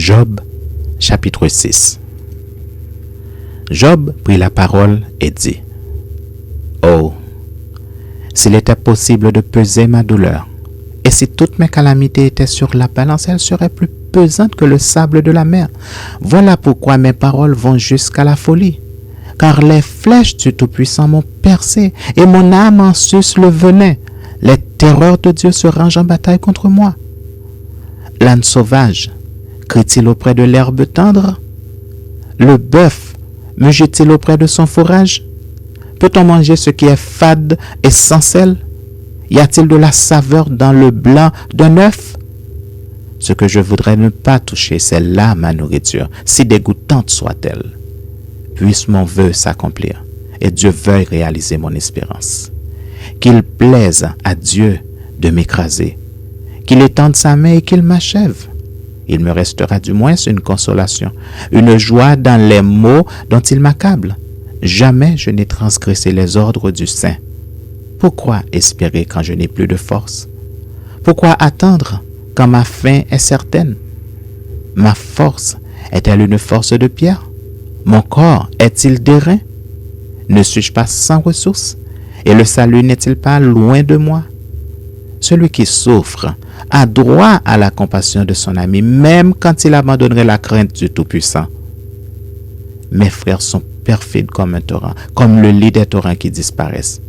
Job, chapitre 6. Job prit la parole et dit: Oh, s'il était possible de peser ma douleur, et si toutes mes calamités étaient sur la balance, elles seraient plus pesantes que le sable de la mer. Voilà pourquoi mes paroles vont jusqu'à la folie. Car les flèches du Tout-Puissant m'ont percé, et mon âme en suce le venin. Les terreurs de Dieu se rangent en bataille contre moi. L'âne sauvage crie-t-il auprès de l'herbe tendre? Le bœuf mugit-il auprès de son fourrage? Peut-on manger ce qui est fade et sans sel? Y a-t-il de la saveur dans le blanc d'un œuf? Ce que je voudrais ne pas toucher, c'est là ma nourriture, si dégoûtante soit-elle. Puisse mon vœu s'accomplir, et Dieu veuille réaliser mon espérance. Qu'il plaise à Dieu de m'écraser, qu'il étende sa main et qu'il m'achève. Il me restera du moins une consolation, une joie dans les maux dont il m'accable. Jamais je n'ai transgressé les ordres du Saint. Pourquoi espérer quand je n'ai plus de force? Pourquoi attendre quand ma fin est certaine? Ma force est-elle une force de pierre? Mon corps est-il d'airain? Ne suis-je pas sans ressources? Et le salut n'est-il pas loin de moi? Celui qui souffre a droit à la compassion de son ami, même quand il abandonnerait la crainte du Tout-Puissant. Mes frères sont perfides comme un torrent, comme le lit des torrents qui disparaissent.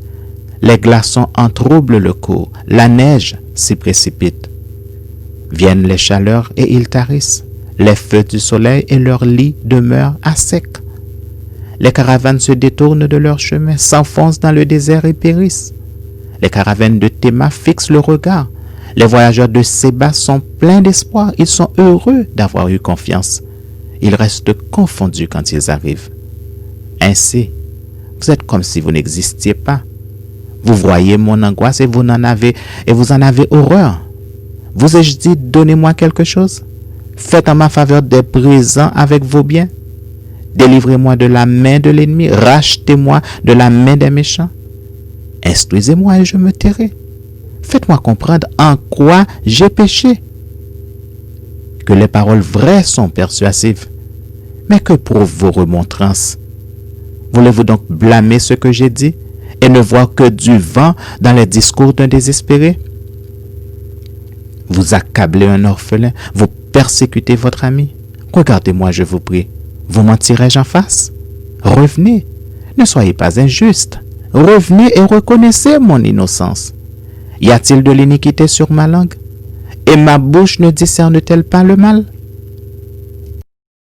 Les glaçons en troublent le cours, la neige s'y précipite. Viennent les chaleurs et ils tarissent, les feux du soleil et leur lit demeurent à sec. Les caravanes se détournent de leur chemin, s'enfoncent dans le désert et périssent. Les caravanes de Théma fixent le regard. Les voyageurs de Séba sont pleins d'espoir. Ils sont heureux d'avoir eu confiance. Ils restent confondus quand ils arrivent. Ainsi, vous êtes comme si vous n'existiez pas. Vous voyez mon angoisse et vous en avez horreur. Vous ai-je dit, donnez-moi quelque chose? Faites en ma faveur des présents avec vos biens. Délivrez-moi de la main de l'ennemi. Rachetez-moi de la main des méchants. Instruisez-moi et je me tairai. Faites-moi comprendre en quoi j'ai péché. Que les paroles vraies sont persuasives. Mais que prouvent vos remontrances? Voulez-vous donc blâmer ce que j'ai dit et ne voir que du vent dans les discours d'un désespéré? Vous accablez un orphelin, vous persécutez votre ami. Regardez-moi, je vous prie. Vous mentirai-je en face? Revenez, ne soyez pas injuste. Revenez et reconnaissez mon innocence. Y a-t-il de l'iniquité sur ma langue? Et ma bouche ne discerne-t-elle pas le mal?